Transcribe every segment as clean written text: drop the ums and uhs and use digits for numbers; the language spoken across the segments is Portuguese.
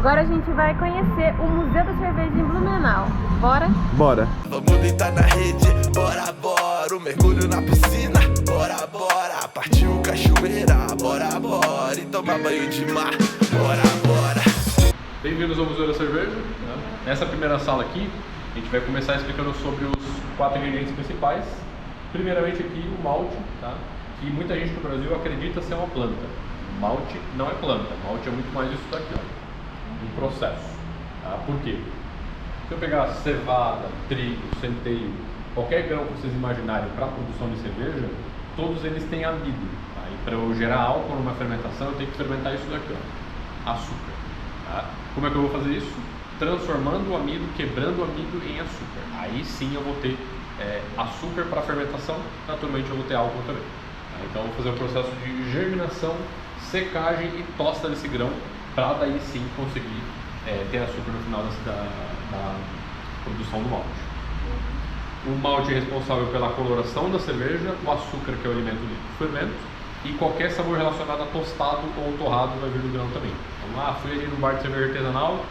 Agora a gente vai conhecer o Museu da Cerveja em Blumenau. Bora? Bora! Vamos deitar na rede, bora, bora. O mergulho na piscina, bora, bora. Partiu cachoeira, bora, bora. E tomar banho de mar, bora, bora. Bem-vindos ao Museu da Cerveja. Nessa primeira sala aqui, a gente vai começar explicando sobre os 4 ingredientes principais. Primeiramente aqui o malte, tá? Que muita gente no Brasil acredita ser uma planta. Malte não é planta, malte é muito mais isso daqui, ó. Um processo. Tá? Por quê? Se eu pegar cevada, trigo, centeio, qualquer grão que vocês imaginarem para a produção de cerveja, todos eles têm amido. Tá? E para eu gerar álcool numa fermentação, eu tenho que fermentar isso daqui, ó. Açúcar. Tá? Como é que eu vou fazer isso? Transformando o amido, quebrando o amido em açúcar. Aí sim eu vou ter açúcar para fermentação, naturalmente eu vou ter álcool também. Tá? Então eu vou fazer o processo de germinação, secagem e tosta desse grão, para daí sim conseguir ter açúcar no final da produção do malte. O malte é responsável pela coloração da cerveja, o açúcar que é o alimento do fermento, e qualquer sabor relacionado a tostado ou torrado vai vir do grão também. Então, fui ali no bar de cerveja artesanal,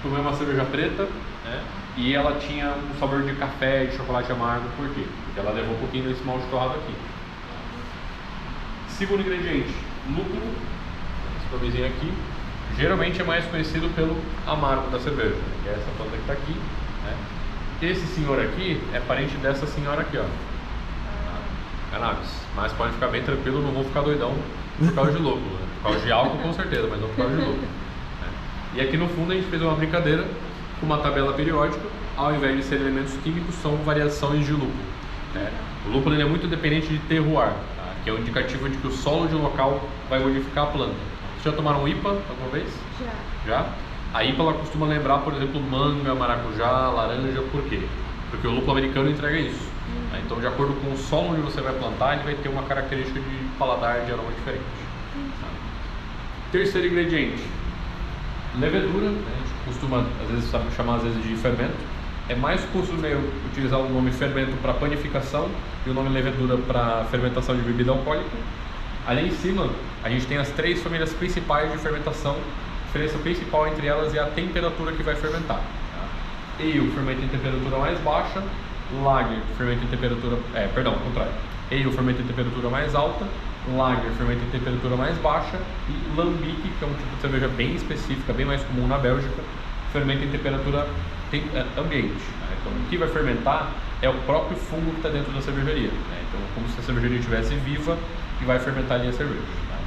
tomei uma cerveja preta, né, e ela tinha um sabor de café e de chocolate amargo. Por quê? Porque ela levou um pouquinho desse malte torrado aqui. Segundo ingrediente, lúpulo. Esse nomezinho aqui geralmente é mais conhecido pelo amargo da cerveja, que é essa planta que está aqui, né? Esse senhor aqui é parente dessa senhora aqui, ó. Cannabis. Mas pode ficar bem tranquilo, não vou ficar doidão por causa de lúpulo, né? Por causa de álcool com certeza, mas não por causa de lúpulo, né? E aqui no fundo a gente fez uma brincadeira com uma tabela periódica. Ao invés de ser elementos químicos, são variações de lúpulo, né? O lúpulo ele é muito dependente de terroir, tá? Que é um indicativo de que o solo de um local vai modificar a planta. Vocês já tomaram IPA alguma vez? Já? A IPA ela costuma lembrar, por exemplo, manga, maracujá, laranja. Por quê? Porque o lúpulo americano entrega isso. Então, de acordo com o solo onde você vai plantar, ele vai ter uma característica de paladar, de aroma diferente. Terceiro ingrediente, levedura. A gente costuma, às vezes, chamar de fermento. É mais costumeiro utilizar o nome fermento para panificação e o nome levedura para fermentação de bebida alcoólica. Ali em cima, a gente tem as 3 famílias principais de fermentação. A diferença principal entre elas é a temperatura que vai fermentar. Tá? Ale fermenta em temperatura mais baixa, Lager fermenta em temperatura... ao contrário. Ale fermenta em temperatura mais alta, Lager fermenta em temperatura mais baixa e Lambic, que é um tipo de cerveja bem específica, bem mais comum na Bélgica, fermenta em temperatura ambiente. Tá? Então, o que vai fermentar é o próprio fungo que está dentro da cervejaria. Né? Então, como se a cervejaria estivesse viva e vai fermentar ali a cerveja. Tá?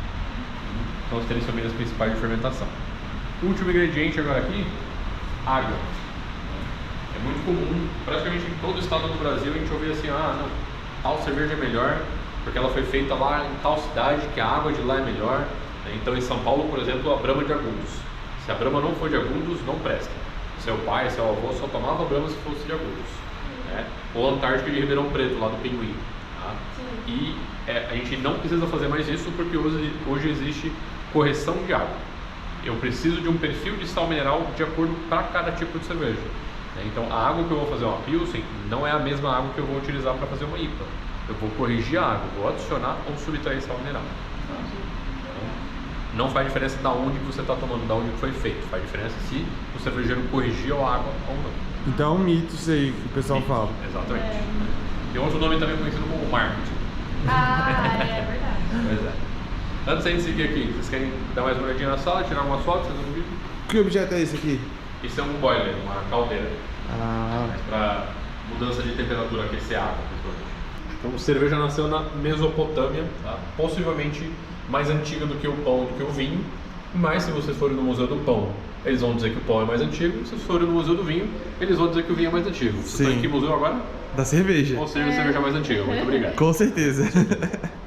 Então, as 3 famílias principais de fermentação. Último ingrediente agora aqui, água. É muito comum, praticamente em todo o estado do Brasil, a gente ouvir assim, não, tal cerveja é melhor, porque ela foi feita lá em tal cidade, que a água de lá é melhor. Então, em São Paulo, por exemplo, a Brahma de Agudos. Se a Brahma não for de Agudos, não presta. Seu pai, seu avô só tomava Brahma se fosse de Agudos. Né? Ou Antártica de Ribeirão Preto, lá do Pinguim. Tá? E a gente não precisa fazer mais isso porque hoje existe correção de água. Eu preciso de um perfil de sal mineral de acordo para cada tipo de cerveja. Então a água que eu vou fazer uma Pilsen não é a mesma água que eu vou utilizar para fazer uma IPA. Eu vou corrigir a água, vou adicionar ou subtrair sal mineral. Então, não faz diferença de onde você está tomando, de onde foi feito. Faz diferença se o cervejeiro corrigiu a água ou não. Então é um mito isso aí que o pessoal fala. Exatamente. Tem outro nome também conhecido como marketing. É verdade. Pois é. Antes da gente seguir aqui, vocês querem dar mais uma olhadinha na sala, tirar umas fotos, vocês vão ver? Que objeto é esse aqui? Isso é um boiler, uma caldeira. Ah. Para mudança de temperatura, aquecer a água, principalmente. Então, cerveja nasceu na Mesopotâmia, tá? Possivelmente mais antiga do que o pão, do que o vinho. Mas se vocês forem no Museu do Pão, eles vão dizer que o pão é mais antigo. Se vocês forem no Museu do Vinho, eles vão dizer que o vinho é mais antigo. Vocês estão em que museu agora? Da cerveja. Ou seja, a cerveja mais antiga. Muito obrigado. Com certeza.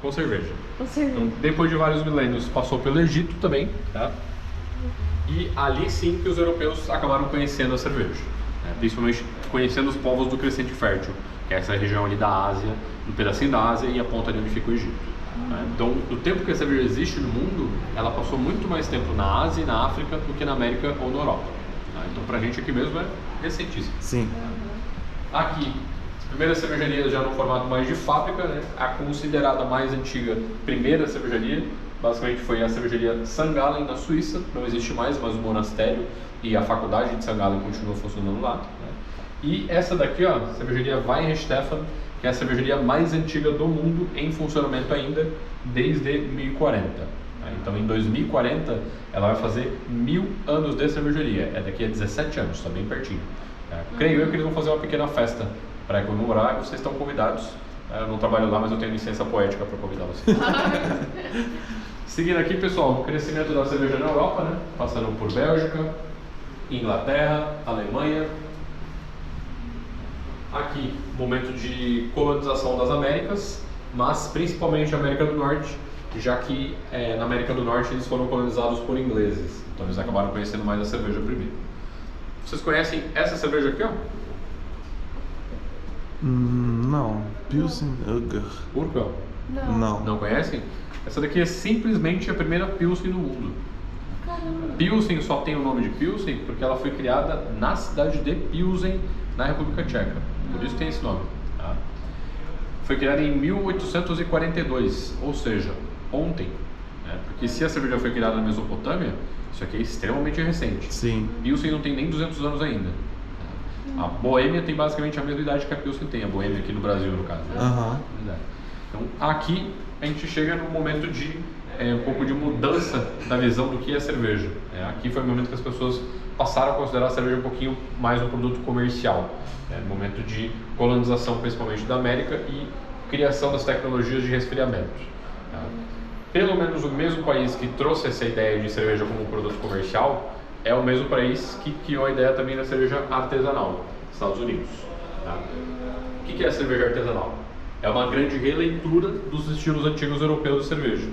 Com cerveja. Então, depois de vários milênios, passou pelo Egito também, tá? E ali sim que os europeus acabaram conhecendo a cerveja, né? Principalmente conhecendo os povos do Crescente Fértil, que é essa região ali da Ásia, um pedacinho da Ásia e a ponta ali onde fica o Egito. Né? Então, o tempo que a cerveja existe no mundo, ela passou muito mais tempo na Ásia e na África do que na América ou na Europa. Né? Então, pra gente aqui mesmo é recentíssimo. Sim. Aqui, as primeiras cervejarias já no formato mais de fábrica, né? A considerada mais antiga primeira cervejaria basicamente foi a cervejaria St. Gallen na Suíça, não existe mais, mas o monastério e a faculdade de St. Gallen continua funcionando lá. Né? E essa daqui, ó, a cervejaria Weihenstephan, que é a cervejaria mais antiga do mundo em funcionamento ainda desde 1040. Né? Então em 2040 ela vai fazer 1000 anos de cervejaria, é daqui a 17 anos, está bem pertinho. Creio eu que eles vão fazer uma pequena festa para comemorar e vocês estão convidados. Eu não trabalho lá, mas eu tenho licença poética para convidar vocês. Seguindo aqui, pessoal, o crescimento da cerveja na Europa, né? Passando por Bélgica, Inglaterra, Alemanha. Aqui, momento de colonização das Américas, mas principalmente a América do Norte, já que na América do Norte eles foram colonizados por ingleses. Então eles acabaram conhecendo mais a cerveja primeiro. Vocês conhecem essa cerveja aqui, ó? Não. Pilsen Urquell. Urquell? Não. Não conhecem? Essa daqui é simplesmente a primeira Pilsen no mundo. Pilsen só tem o nome de Pilsen porque ela foi criada na cidade de Pilsen, na República Tcheca. Por isso tem esse nome. Tá? Foi criada em 1842, ou seja, ontem. Né? Porque se a cerveja foi criada na Mesopotâmia, isso aqui é extremamente recente. Sim. Pilsen não tem nem 200 anos ainda. A Boêmia tem basicamente a mesma idade que a Pilsen tem, a Boêmia aqui no Brasil, no caso. Né? Então, aqui a gente chega no momento de um pouco de mudança da visão do que é cerveja. Aqui foi o momento que as pessoas passaram a considerar a cerveja um pouquinho mais um produto comercial. No momento de colonização, principalmente da América, e criação das tecnologias de resfriamento. Pelo menos o mesmo país que trouxe essa ideia de cerveja como um produto comercial é o mesmo país que criou a ideia também da cerveja artesanal, Estados Unidos. O que é a cerveja artesanal? É uma grande releitura dos estilos antigos europeus de cerveja.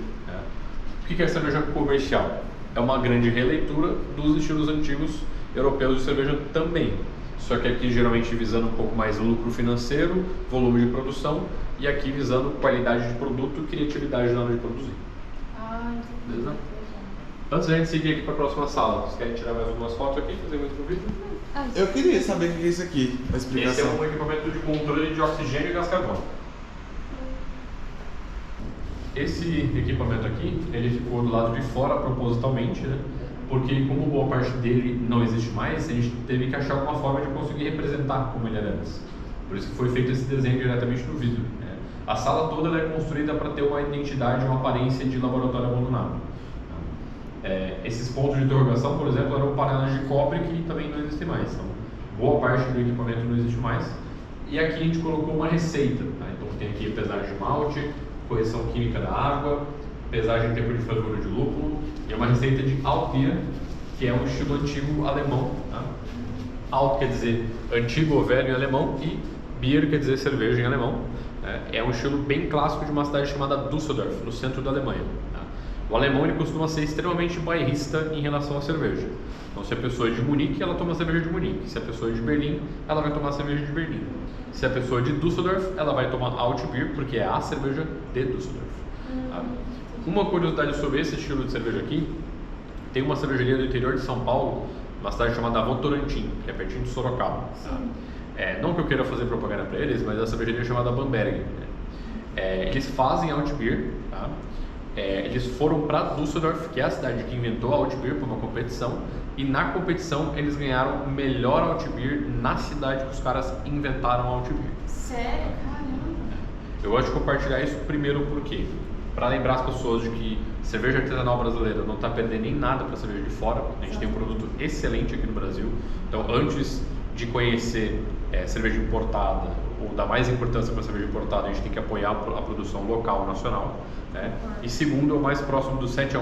O que é a cerveja comercial? É uma grande releitura dos estilos antigos europeus de cerveja também. Só que aqui geralmente visando um pouco mais lucro financeiro, volume de produção, e aqui visando qualidade de produto e criatividade na hora de produzir. Beleza? Antes de a gente seguir aqui para a próxima sala, vocês querem tirar mais algumas fotos aqui, fazer mais um vídeo? Eu queria saber o que é isso aqui, a Esse é explicação. um equipamento de controle de oxigênio e gás carbônico. Esse equipamento aqui, ele ficou do lado de fora propositalmente, né? Porque como boa parte dele não existe mais, a gente teve que achar alguma forma de conseguir representar como ele era antes. Por isso que foi feito esse desenho diretamente no vidro. Né? A sala toda ela é construída para ter uma identidade, uma aparência de laboratório abandonado. Esses pontos de interrogação, por exemplo, eram panelas de cobre que também não existem mais. Então, boa parte do equipamento não existe mais. E aqui a gente colocou uma receita. Tá? Então tem aqui pesagem de malte, correção química da água, pesagem em tempo de fervura de lúpulo, e é uma receita de Altbier, que é um estilo antigo alemão. Tá? Alt quer dizer antigo ou velho em alemão, e Bier quer dizer cerveja em alemão. É um estilo bem clássico de uma cidade chamada Düsseldorf, no centro da Alemanha. Tá? O alemão ele costuma ser extremamente bairrista em relação à cerveja. Então, se a pessoa é de Munique, ela toma cerveja de Munique. Se a pessoa é de Berlim, ela vai tomar cerveja de Berlim. Se a pessoa é de Düsseldorf, ela vai tomar Altbier, porque é a cerveja de Düsseldorf. Tá? Uma curiosidade sobre esse estilo de cerveja aqui, tem uma cervejaria do interior de São Paulo, uma cidade chamada Votorantim, que é pertinho de Sorocaba. Tá? Não que eu queira fazer propaganda para eles, mas a cervejaria é chamada Bamberg. Eles fazem Altbier, tá? Eles foram para Düsseldorf, que é a cidade que inventou a Altbier, para uma competição, e na competição eles ganharam o melhor Altbier na cidade que os caras inventaram a Altbier. Sério? Caramba! Eu gosto de compartilhar isso primeiro porque para lembrar as pessoas de que cerveja artesanal brasileira não está perdendo nem nada para cerveja de fora. A gente tem um produto excelente aqui no Brasil. Então, antes de conhecer cerveja importada ou dar mais importância para a cerveja importada, a gente tem que apoiar a produção local, nacional. Né? E segundo, é o mais próximo do 7-1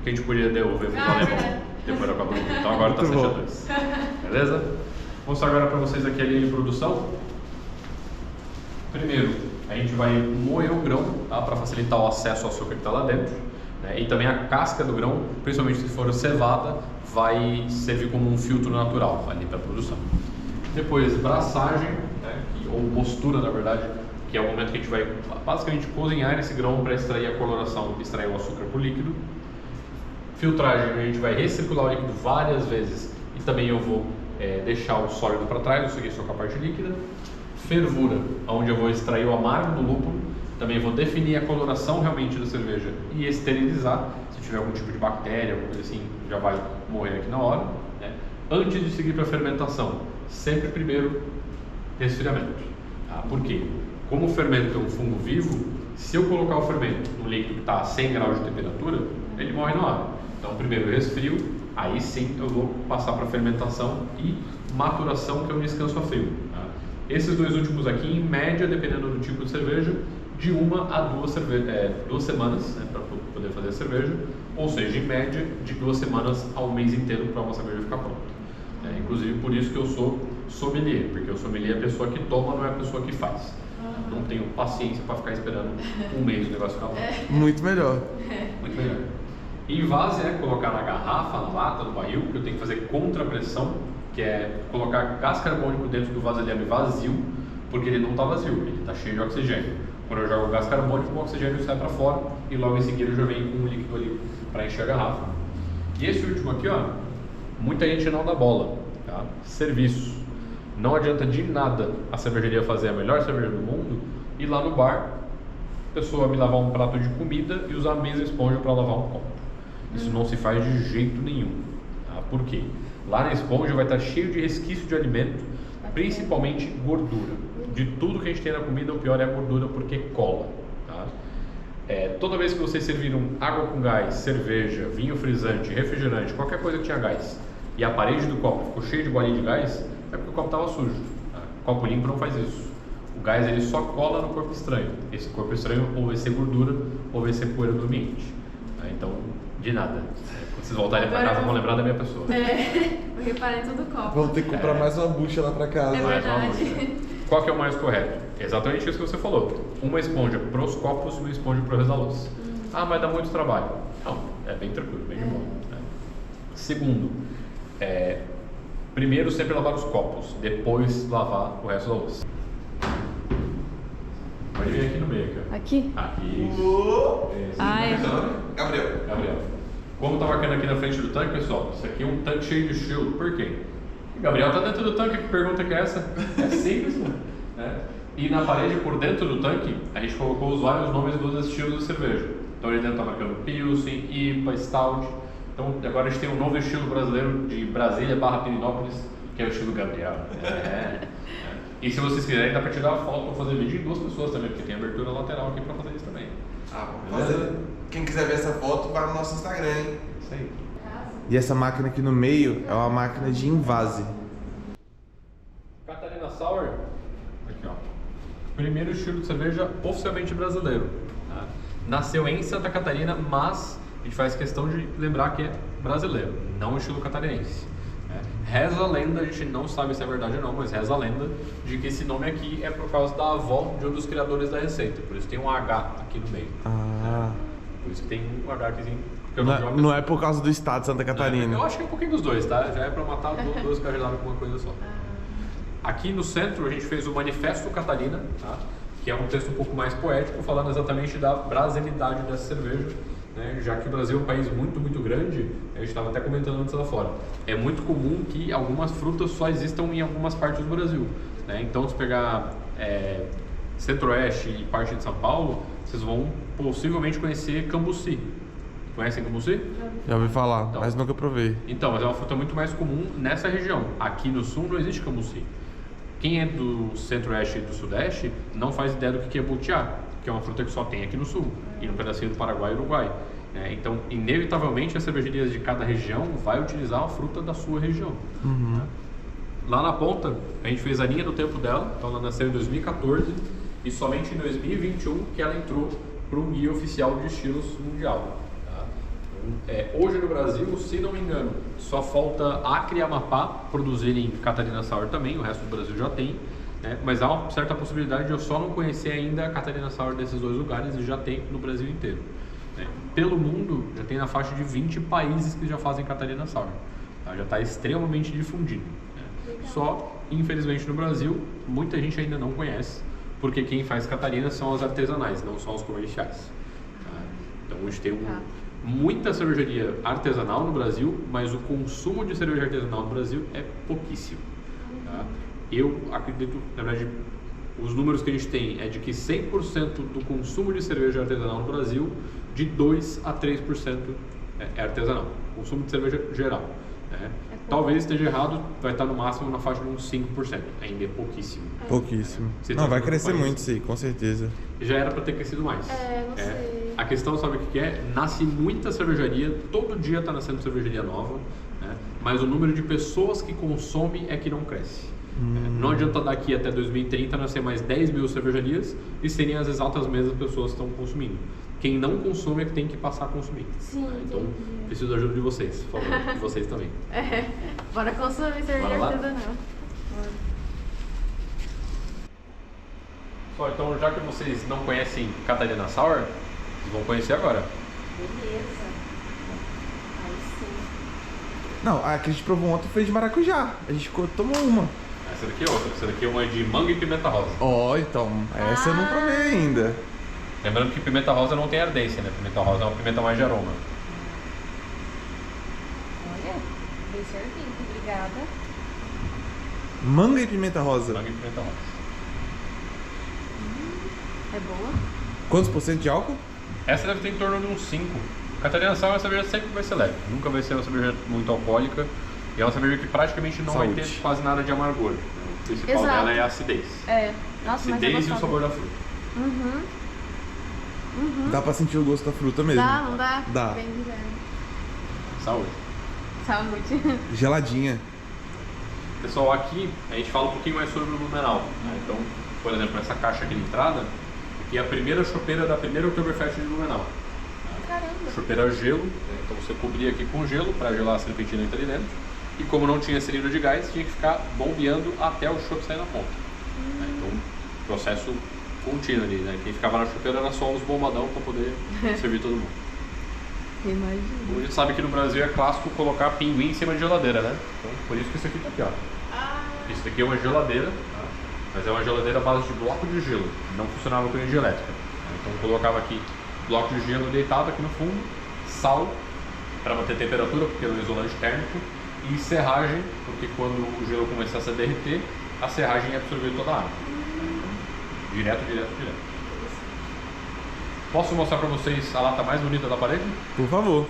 que a gente podia devolver para o alemão depois da Copa do Mundo. Então agora está 7-2. Beleza? Vou mostrar agora para vocês aqui a linha de produção. Primeiro, a gente vai moer o grão, tá? Para facilitar o acesso ao açúcar que está lá dentro. Né? E também a casca do grão, principalmente se for cevada, vai servir como um filtro natural ali para a produção. Depois, braçagem, né? Ou mostura, na verdade, que é o momento que a gente vai basicamente cozinhar esse grão para extrair a coloração, extrair o açúcar por líquido. Filtragem, a gente vai recircular o líquido várias vezes e também eu vou deixar o sólido para trás, eu segui só com a parte líquida. Fervura, onde eu vou extrair o amargo do lúpulo Também vou definir a coloração realmente da cerveja e esterilizar. Se tiver algum tipo de bactéria, alguma coisa assim, já vai morrer aqui na hora, né? Antes de seguir para a fermentação, sempre primeiro resfriamento. Por quê? Como o fermento é um fungo vivo, se eu colocar o fermento no líquido que está a 100 graus de temperatura, ele morre na hora. Então primeiro eu resfrio, aí sim eu vou passar para fermentação e maturação, que é o descanso a frio. Esses dois últimos aqui, em média, dependendo do tipo de cerveja, de 1 a 2 semanas, né, para poder fazer a cerveja, ou seja, em média, de 2 semanas ao mês inteiro para uma cerveja ficar pronta. Inclusive por isso que eu sou sommelier, porque o sommelier é a pessoa que toma, não é a pessoa que faz. Não tenho paciência para ficar esperando um mês o negócio ficar pronto. Muito melhor. Muito melhor. Invase é colocar na garrafa, na lata, no barril, que eu tenho que fazer contrapressão, que é colocar gás carbônico dentro do vasilhame vazio, porque ele não está vazio, ele está cheio de oxigênio. Quando eu jogo o gás carbônico, o oxigênio sai para fora e logo em seguida eu já venho com um líquido ali para encher a garrafa. E esse último aqui, ó, muita gente não dá bola, tá? Serviço. Não adianta de nada a cervejaria fazer a melhor cerveja do mundo e lá no bar a pessoa me lavar um prato de comida e usar a mesma esponja para lavar um copo. Isso não se faz de jeito nenhum. Tá? Por quê? Lá na esponja vai estar cheio de resquício de alimento, principalmente gordura. De tudo que a gente tem na comida, o pior é a gordura, porque cola. Tá? Toda vez que vocês serviram água com gás, cerveja, vinho frisante, refrigerante, qualquer coisa que tinha gás, e a parede do copo ficou cheia de bolinha de gás, é porque o copo estava sujo. Tá? Copo limpo não faz isso. O gás ele só cola no corpo estranho. Esse corpo estranho ou vai ser gordura ou vai ser poeira do ambiente. Tá? Então, de nada. Quando vocês voltarem para casa, vão lembrar da minha pessoa. Eu reparei tudo o copo. Vamos ter que comprar mais uma bucha lá para casa. É verdade. Qual que é o mais correto? Exatamente isso que você falou. Uma esponja para os copos e uma esponja para o resto da louça. Mas dá muito trabalho. Não, é bem tranquilo, bem de boa. Segundo, primeiro sempre lavar os copos, depois lavar o resto da louça. Pode vir aqui no meio, cara. Aqui? Aqui, isso. Ai. Gabriel. Como tá marcando aqui na frente do tanque, pessoal, isso aqui é um tanque cheio de estilo. Por quê? Gabriel tá dentro do tanque, que pergunta que é essa? É simples, né? E na parede, por dentro do tanque, a gente colocou os vários nomes dos estilos de cerveja. Então ali dentro tá marcando Pilsen, IPA, Stout. Então agora a gente tem um novo estilo brasileiro de Brasília / Pirinópolis, que é o estilo Gabriel. E se vocês quiserem, dá pra tirar a foto ou fazer vídeo em 2 pessoas também, porque tem abertura lateral aqui pra fazer isso também. Quem quiser ver essa foto, vai no nosso Instagram, hein? Isso aí. E essa máquina aqui no meio é uma máquina de invase. Catarina Sour, aqui ó, primeiro estilo de cerveja oficialmente brasileiro. Tá? Nasceu em Santa Catarina, mas a gente faz questão de lembrar que é brasileiro, não estilo catarinense. Reza a lenda, a gente não sabe se é verdade ou não, mas reza a lenda de que esse nome aqui é por causa da avó de um dos criadores da receita, por isso tem um H aqui no meio. Por isso que tem um H aqui. Não é por causa do estado de Santa Catarina. Eu acho que é um pouquinho dos dois, tá? Já é pra matar duas cajadadas com uma coisa só. Aqui no centro a gente fez o Manifesto Catarina, tá? Que é um texto um pouco mais poético, falando exatamente da brasilidade dessa cerveja, né? Já que o Brasil é um país muito, muito grande, a gente estava até comentando antes lá fora. É muito comum que algumas frutas só existam em algumas partes do Brasil, né? Então, se pegar Centro-Oeste e parte de São Paulo, vocês vão possivelmente conhecer cambuci. Conhecem cambuci? Já ouvi falar, Então. mas nunca provei. Então, mas é uma fruta muito mais comum nessa região. Aqui no sul não existe cambuci. Quem é do Centro-Oeste e do Sudeste não faz ideia do que é butiá, que é uma fruta que só tem aqui no sul e no pedacinho do Paraguai e Uruguai. Então, inevitavelmente, as cervejarias de cada região vai utilizar a fruta da sua região. Lá na ponta, a gente fez a linha do tempo dela, então ela nasceu em 2014 e somente em 2021 que ela entrou para um guia oficial de estilos mundial. Hoje no Brasil, se não me engano, só falta Acre e Amapá produzirem Catarina Sour também, o resto do Brasil já tem, né? Mas há uma certa possibilidade de eu só não conhecer ainda a Catarina Sour desses 2 lugares e já tem no Brasil inteiro. Pelo mundo, já tem na faixa de 20 países que já fazem Catarina Sour, tá? Já está extremamente difundido. Só, infelizmente no Brasil, muita gente ainda não conhece, porque quem faz Catarina são as artesanais, não são os comerciais. Tá? Então hoje tem muita cervejaria artesanal no Brasil, mas o consumo de cerveja artesanal no Brasil é pouquíssimo. Tá? Eu acredito, na verdade, os números que a gente tem é de que 100% do consumo de cerveja artesanal no Brasil, de 2 a 3% é artesanal, consumo de cerveja geral. Né? Talvez esteja errado, vai estar no máximo na faixa de uns 5%, ainda é pouquíssimo. Pouquíssimo. Você Não, tá vai no crescer país. muito, sim, com certeza. Já era para ter crescido mais. Não sei. A questão, sabe o que é? Nasce muita cervejaria, todo dia está nascendo cervejaria nova, né? Mas o número de pessoas que consomem é que não cresce. Não adianta daqui até 2030 nascer mais 10 mil cervejarias e serem as exatas mesmas pessoas que estão consumindo. Quem não consome é que tem que passar a consumir. Sim, Então, entendi. preciso da ajuda de vocês, por favor, de vocês também. Bora consumir cerveja Bora lá? artesanal. Só, então, já que vocês não conhecem Catarina Sour, vocês vão conhecer agora. Beleza. Aí sim. Não, a que a gente provou ontem foi de maracujá. A gente tomou uma. Essa daqui é outra, essa daqui é uma de manga e pimenta rosa. Ó, então, essa eu não provei ainda. Lembrando que pimenta rosa não tem ardência, né? Pimenta rosa é uma pimenta mais de aroma. Olha, bem servido. Obrigada. Manga e pimenta rosa. Manga e pimenta rosa. É boa? Quantos por cento de álcool? Essa deve ter em torno de uns 5. Catarina Sour, a cerveja sempre vai ser leve. Nunca vai ser uma cerveja muito alcoólica. E é uma cerveja que praticamente não Saúde. vai ter quase nada de amargor. O principal Exato. dela é a acidez. É. A Nossa, mas acidez e eu o sabor da fruta. Dá pra sentir o gosto da fruta mesmo. Dá, não dá? Dá. Bem inverno. Saúde. Saúde. Geladinha. Pessoal, aqui a gente fala um pouquinho mais sobre o Blumenau. Né? Então, por exemplo, essa caixa aqui de entrada, aqui é a primeira chopeira da primeira Oktoberfest de Blumenau. Caramba. Chopeira gelo, né? Então você cobria aqui com gelo para gelar a serpentina que tá ali dentro. E como não tinha cilindro de gás, tinha que ficar bombeando até o chopp sair na ponta. Né? Então, processo contínuo ali, né? Quem ficava na chopeira era só os bombadão para poder servir todo mundo. Imagina. A gente sabe que no Brasil é clássico colocar pinguim em cima de geladeira, né? Então, por isso que isso aqui tá aqui, ó. Isso daqui é uma geladeira, tá? Mas é uma geladeira à base de bloco de gelo. Não funcionava com energia elétrica. Então colocava aqui bloco de gelo deitado aqui no fundo, sal para manter a temperatura, porque era um isolante térmico, e serragem, porque quando o gelo começasse a derreter, a serragem ia absorver toda a água. Então, direto. Posso mostrar para vocês a lata mais bonita da parede? Por favor.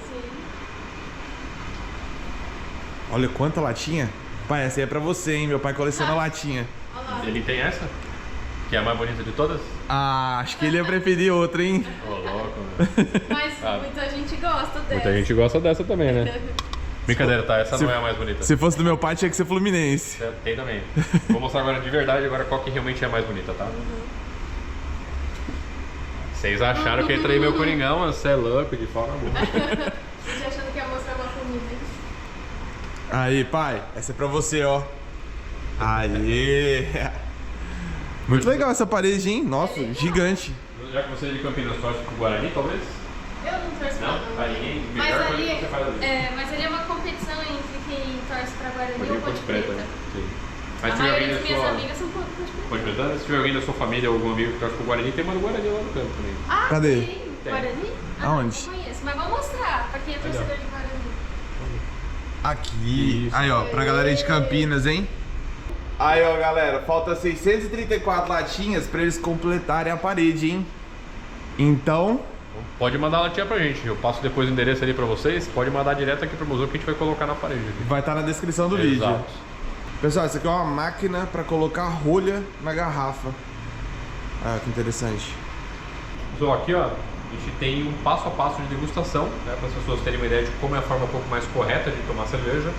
Olha quanta latinha. Pai, essa aí é pra você, hein? Meu pai coleciona latinha. Ele tem essa, que é a mais bonita de todas. Ah, acho que ele ia preferir outra, hein? Ô, louco, meu. Mas Ah. muita gente gosta dessa. Muita gente gosta dessa também, né? Brincadeira, tá? Essa Se- não é a mais bonita. Se fosse do meu pai, tinha que ser Fluminense. Tem também. Vou mostrar agora de verdade agora qual que realmente é a mais bonita, tá? Vocês acharam que eu entrei meu coringão, mas você é louco de forma boa. Gente achando que ia mostrar uma família. Aí, pai, essa é pra você, ó. Aê! Muito legal essa parede, hein? Nossa, gigante. Já que você é de Campinas, torce pro Guarani, talvez? Eu não torço pra Não? Vai ninguém? Mas Melhor coisa ali, que você faz ali. mas ali é uma competição entre quem torce pra Guarani Porque ou Ponte Ponte Preta, Preta. né? Sim. Mas A se tiver alguém maioria da das minhas sua... amigas são Ponte Preta. Ponte Preta, se tiver alguém da sua família ou algum amigo que torce pro Guarani, tem uma do Guarani lá no canto também. Ah, Cadê? tem? Tem. Guarani? Aonde? Não conheço, mas vou mostrar pra quem é torcedor de Guarani. Aqui. Isso. Aí, ó, pra galera de Campinas, hein? Aí, ó, galera, falta 634 latinhas pra eles completarem a parede, hein? Então, Pode mandar latinha pra gente. Eu passo depois o endereço ali pra vocês. Pode mandar direto aqui pro museu que a gente vai colocar na parede aqui. vai estar na descrição do vídeo. Exato. Pessoal, essa aqui é uma máquina pra colocar rolha na garrafa. Ah, que interessante. Então aqui ó, a gente tem um passo a passo de degustação, né, para as pessoas terem uma ideia de como é a forma um pouco mais correta de tomar cerveja.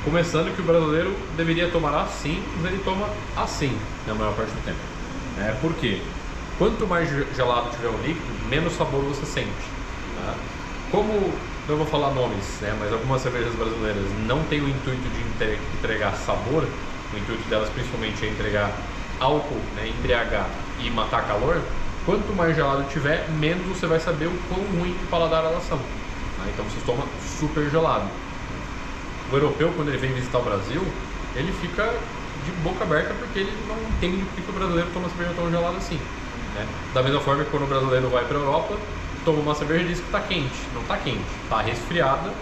Começando que o brasileiro deveria tomar assim, mas ele toma assim na maior parte do tempo. Por quê? Quanto mais gelado tiver o líquido, menos sabor você sente. Tá? Como, não vou falar nomes, né, mas algumas cervejas brasileiras não têm o intuito de entregar sabor, o intuito delas principalmente é entregar álcool, né, embriagar e matar calor. Quanto mais gelado tiver, menos você vai saber o quão ruim de paladar elas são. Tá? Então você toma super gelado. O europeu, quando ele vem visitar o Brasil, ele fica de boca aberta porque ele não entende por que o brasileiro toma cerveja tão gelada assim. Né? Da mesma forma que quando o brasileiro vai para a Europa, toma uma cerveja e diz que está quente. Não está quente, está resfriada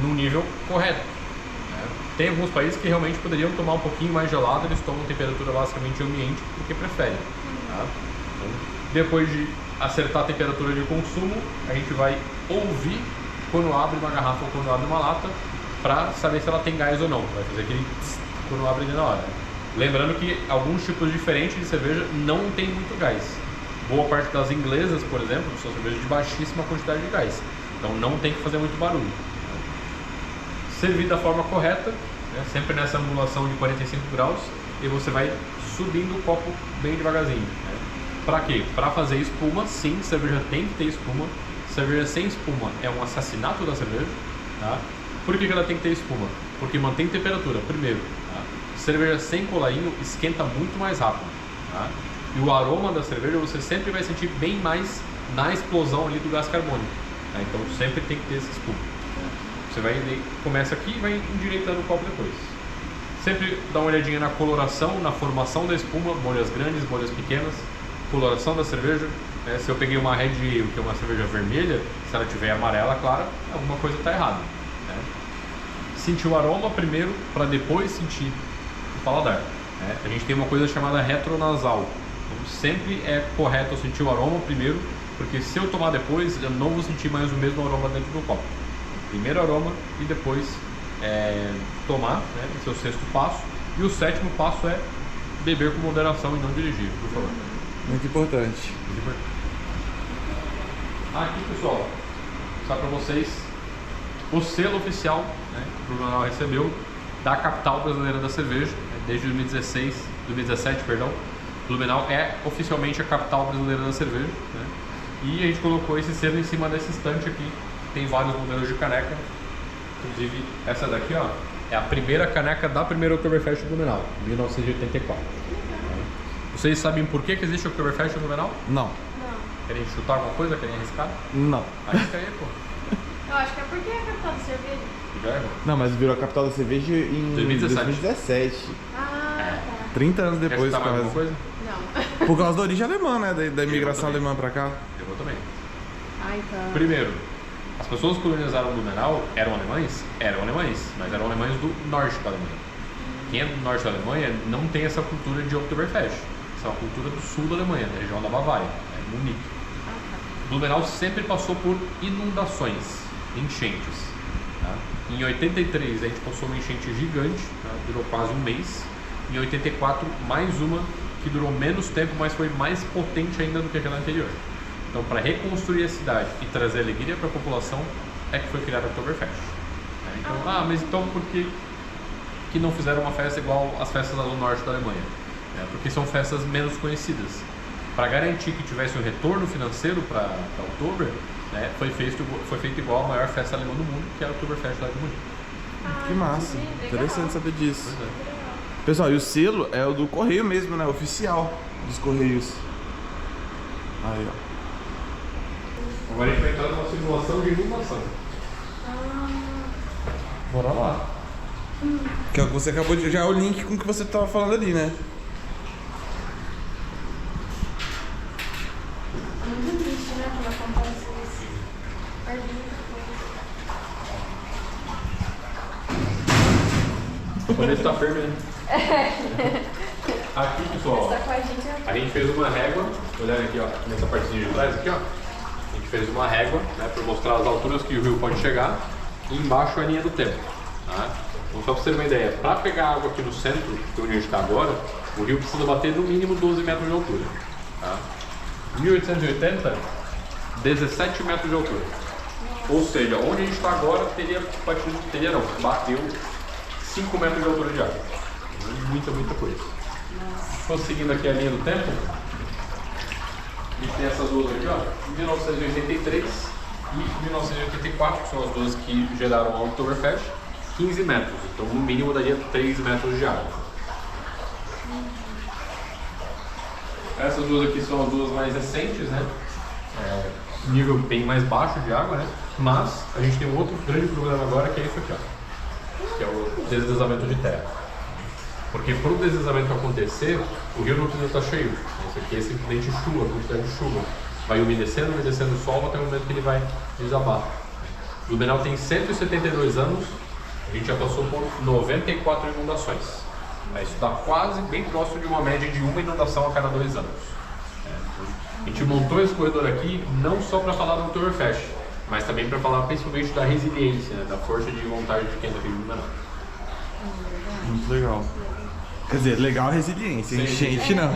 no nível correto. Né? Tem alguns países que realmente poderiam tomar um pouquinho mais gelado, eles tomam temperatura basicamente ambiente porque preferem. Tá? Então, depois de acertar a temperatura de consumo, a gente vai ouvir quando abre uma garrafa ou quando abre uma lata para saber se ela tem gás ou não. Vai fazer aquele tss quando abre ali na hora. Lembrando que alguns tipos diferentes de cerveja não tem muito gás. Boa parte das inglesas, por exemplo, são cervejas de baixíssima quantidade de gás. Então não tem que fazer muito barulho. Servir da forma correta, né? Sempre nessa angulação de 45 graus, e você vai subindo o copo bem devagarzinho. Né? Para quê? Para fazer espuma, sim, cerveja tem que ter espuma. Cerveja sem espuma é um assassinato da cerveja. Tá? Por que ela tem que ter espuma? Porque mantém temperatura, primeiro. Tá? Cerveja sem colarinho esquenta muito mais rápido. Tá? E o aroma da cerveja você sempre vai sentir bem mais na explosão ali do gás carbônico. Tá? Então sempre tem que ter essa espuma. Você vai, começa aqui e vai endireitando o copo depois. Sempre dá uma olhadinha na coloração, na formação da espuma, bolhas grandes, bolhas pequenas, coloração da cerveja. Se eu peguei uma Red Ale, que é uma cerveja vermelha, se ela tiver amarela clara, alguma coisa está errada. Né? Sentir o aroma primeiro, para depois sentir o paladar. Né? A gente tem uma coisa chamada retronasal. Então, sempre é correto eu sentir o aroma primeiro, porque se eu tomar depois, eu não vou sentir mais o mesmo aroma dentro do copo. Primeiro aroma e depois tomar, né? Esse é o sexto passo. E o sétimo passo é beber com moderação e não dirigir, por favor. Muito importante. Aqui, pessoal, vou mostrar para vocês o selo oficial, né, que o Blumenau recebeu da capital brasileira da cerveja, né, desde 2017, perdão. Blumenau é oficialmente a capital brasileira da cerveja, né, e a gente colocou esse selo em cima desse estante aqui. Tem vários modelos de caneca, inclusive essa daqui, ó, é a primeira caneca da primeira Oktoberfest do Blumenau, 1984. Vocês sabem por que existe o Oktoberfest no Blumenau? Não. Querem chutar alguma coisa? Querem arriscar? Não. Arrisca aí, pô. Eu acho que é porque é a capital da cerveja. Já errou. Não, mas virou a capital da cerveja em 2017. Ah, tá. 30 anos Quer depois, chutar mais alguma quase. coisa? Não. Por causa da origem alemã, né? Da imigração também. alemã pra cá. Eu também. Ah, então. Primeiro, as pessoas que colonizaram Blumenau eram alemães? Eram alemães, mas eram alemães do norte da Alemanha. Quem é do norte da Alemanha não tem essa cultura de Oktoberfest. Essa é uma cultura do sul da Alemanha, da região da Bavária, Munique. Blumenau sempre passou por inundações, enchentes. Tá? Em 83 a gente passou uma enchente gigante, tá? Durou quase um mês. Em 84 mais uma que durou menos tempo, mas foi mais potente ainda do que aquela anterior. Então, para reconstruir a cidade e trazer alegria para a população, é que foi criada a Oktoberfest. Tá? Então, mas então por que não fizeram uma festa igual às festas lá do norte da Alemanha? Porque são festas menos conhecidas. Para garantir que tivesse um retorno financeiro para Oktober, né, foi feito igual a maior festa alemã do mundo, que é a Oktoberfest lá de Munique. Que massa. Sim, legal. Interessante saber disso. Pois é. Pessoal, e o selo é o do Correio mesmo, né? Oficial dos Correios. Aí, ó. Agora a gente vai entrar numa simulação de inundação. Bora lá. Que é o que você acabou de... Já é o link com o que você estava falando ali, né? É muito triste, né? Quando acontece isso. Perde muita coisa. Quando ele está firme, né? Aqui, pessoal, Tá com a gente. a gente fez uma régua, olhando aqui, ó, nessa partezinha de trás aqui, ó. A gente fez uma régua, né, para mostrar as alturas que o rio pode chegar. E embaixo a linha do tempo, tá? Então, só para você ter uma ideia, para pegar água aqui no centro, que é onde a gente está agora, o rio precisa bater no mínimo 12 metros de altura, tá? 1880, 17 metros de altura. Ou seja, onde a gente está agora bateu 5 metros de altura de água. Muita coisa. Conseguindo aqui a linha do tempo, a gente tem essas duas aqui, ó, 1983 e 1984, que são as duas que geraram a Oktoberfest, 15 metros. Então, no mínimo, daria 3 metros de água. Essas duas aqui são as duas mais recentes, né? Nível bem mais baixo de água, né? Mas a gente tem um outro grande problema agora, que é isso aqui, ó, que é o deslizamento de terra. Porque para o deslizamento acontecer, o rio não precisa estar cheio. Isso aqui é simplesmente chuva, quantidade de chuva. Vai umedecendo o solo até o momento que ele vai desabar. Blumenau tem 172 anos a gente já passou por 94 inundações. Isso está quase bem próximo de uma média de uma inundação a cada 2 anos. A gente montou esse corredor aqui não só para falar do Oktoberfest, mas também para falar principalmente da resiliência, né, da força de vontade de quem está aqui em Blumenau. Muito legal. Quer dizer, legal a resiliência, enchente não.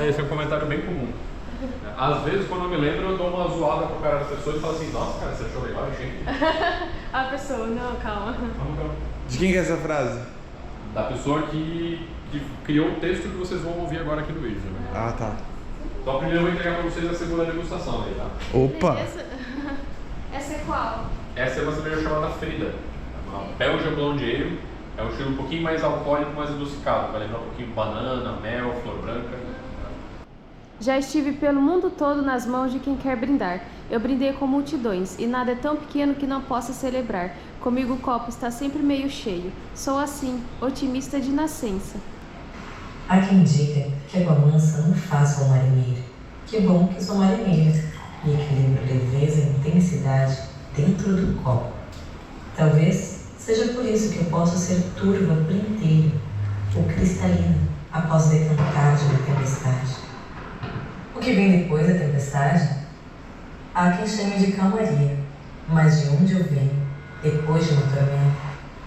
Esse é um comentário bem comum. Às vezes, quando eu me lembro, eu dou uma zoada com o cara das pessoas e falo assim: nossa, cara, você achou legal a enchente? A pessoa, não, calma. De quem que é essa frase? Da pessoa que criou o texto que vocês vão ouvir agora aqui no vídeo. Né? Ah, tá. Então, primeiro eu vou entregar para vocês a segunda degustação aí, tá? Opa! Essa é qual? Essa é uma cerveja chamada Frida. Uma Belgian Blonde Ale. É um estilo um pouquinho mais alcoólico, mais adocicado. Vai lembrar um pouquinho de banana, mel, flor branca. Já estive pelo mundo todo nas mãos de quem quer brindar. Eu brindei com multidões, e nada é tão pequeno que não possa celebrar. Comigo o copo está sempre meio cheio. Sou assim, otimista de nascença. Há quem diga que água mansa não faz o marinheiro. Que bom que sou marinheira e equilibro leveza e intensidade dentro do copo. Talvez seja por isso que eu posso ser turva por inteiro, ou cristalina, após decantar de uma tempestade. O que vem depois da tempestade? Há quem chame de calmaria, mas de onde eu venho, depois de uma tormenta,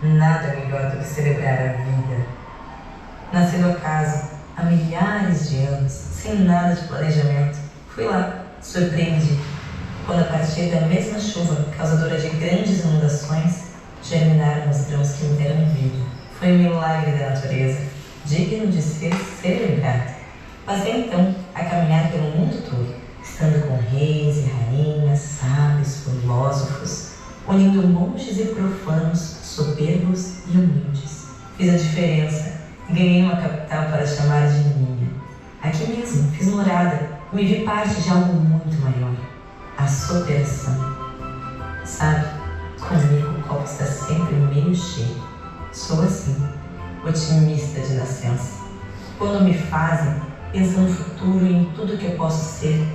nada melhor do que celebrar a vida. Nascendo acaso, há milhares de anos, sem nada de planejamento, fui lá, surpreendi, quando a partir da mesma chuva, causadora de grandes inundações, germinaram os grãos que me deram vida. Foi um milagre da natureza, digno de ser celebrado. Passei então a caminhar pelo mundo todo, estando com reis e rainhas, sábios, filósofos, unindo monges e profanos, soberbos e humildes. Fiz a diferença e ganhei uma capital para chamar de minha. Aqui mesmo, fiz morada e me vi parte de algo muito maior, a superação. Sabe, comigo o copo está sempre meio cheio. Sou assim, otimista de nascença. Quando me fazem, penso no futuro e em tudo que eu posso ser,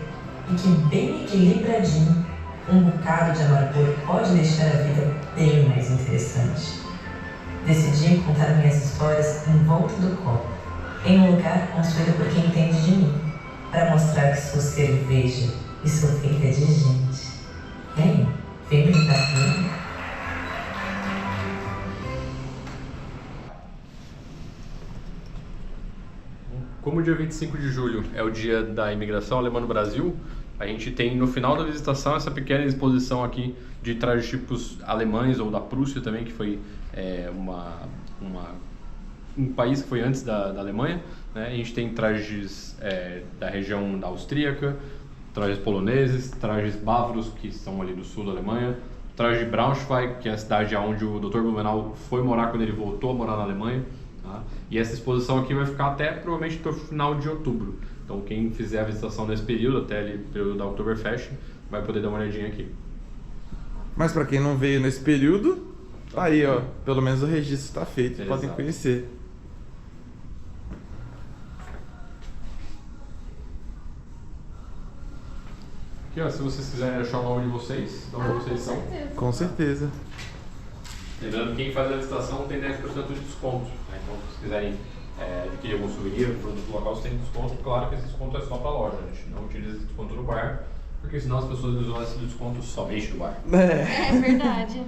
e que bem equilibradinho, um bocado de amargor pode deixar a vida bem mais interessante. Decidi contar minhas histórias em volta do copo, em um lugar construído por quem entende de mim, para mostrar que sou cerveja e sou feita de gente. E aí, vem brincar comigo? Como o dia 25 de julho é o dia da imigração alemã no Brasil, a gente tem no final da visitação essa pequena exposição aqui de trajes típicos alemães ou da Prússia também, que foi um país que foi antes da Alemanha, né? A gente tem trajes da região da austríaca, trajes poloneses, trajes bávaros, que estão ali do sul da Alemanha, traje de Braunschweig, que é a cidade onde o Dr. Blumenau foi morar quando ele voltou a morar na Alemanha. Tá? E essa exposição aqui vai ficar até provavelmente até o final de outubro. Então quem fizer a visitação nesse período, até ali período da Oktoberfest, vai poder dar uma olhadinha aqui. Mas pra quem não veio nesse período, tá aí, ó, pelo menos o registro está feito, Exato. podem conhecer. Aqui, ó, se vocês quiserem achar o nome de vocês, de onde vocês são. Com certeza. Lembrando que quem faz a licitação tem 10% de desconto. Né? Então, se vocês quiserem adquirir algum souvenir, produto local, você tem desconto. Claro que esse desconto é só para a loja. A gente não utiliza esse desconto no bar, porque senão as pessoas usam esse desconto somente no bar. É verdade.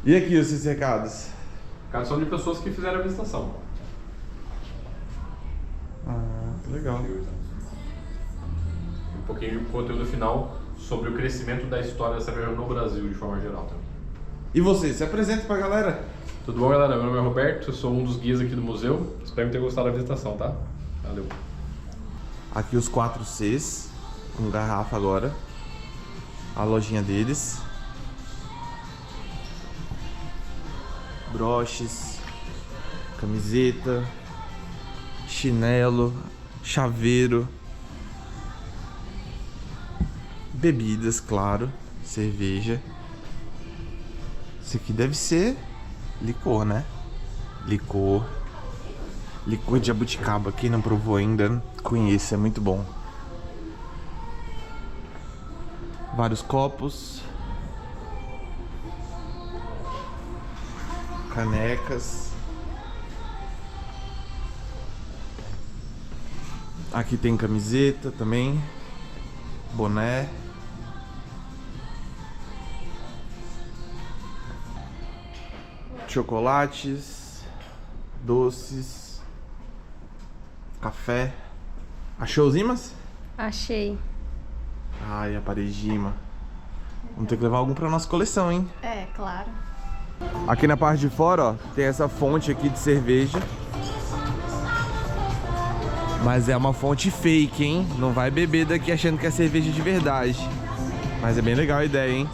E aqui esses recados? Caso são de pessoas que fizeram a licitação. Ah, que legal. Um pouquinho de conteúdo final sobre o crescimento da história da cerveja no Brasil, de forma geral também. E você, se apresenta pra galera. Tudo bom, galera? Meu nome é Roberto, eu sou um dos guias aqui do museu. Espero ter gostado da visitação, tá? Valeu. Aqui os 4 Cs, com garrafa agora. A lojinha deles. Broches, camiseta, chinelo, chaveiro, bebidas, claro, cerveja. Isso aqui deve ser licor, né? Licor de jabuticaba. Quem não provou ainda, conheça, é muito bom. Vários copos. Canecas. Aqui tem camiseta também. Boné. Chocolates. Doces. Café. Achou os imãs? Achei. Ai, a parede-imã. Vamos ter que levar algum pra nossa coleção, hein? É, claro. Aqui na parte de fora, ó, tem essa fonte aqui de cerveja. Mas é uma fonte fake, hein? Não vai beber daqui achando que é cerveja de verdade. Mas é bem legal a ideia, hein?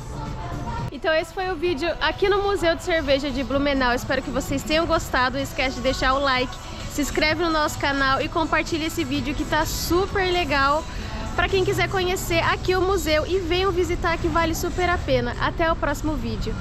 Então esse foi o vídeo aqui no Museu de Cerveja de Blumenau. Espero que vocês tenham gostado. Não esquece de deixar o like, se inscreve no nosso canal e compartilha esse vídeo que tá super legal. Para quem quiser conhecer aqui o museu e venham visitar, que vale super a pena. Até o próximo vídeo.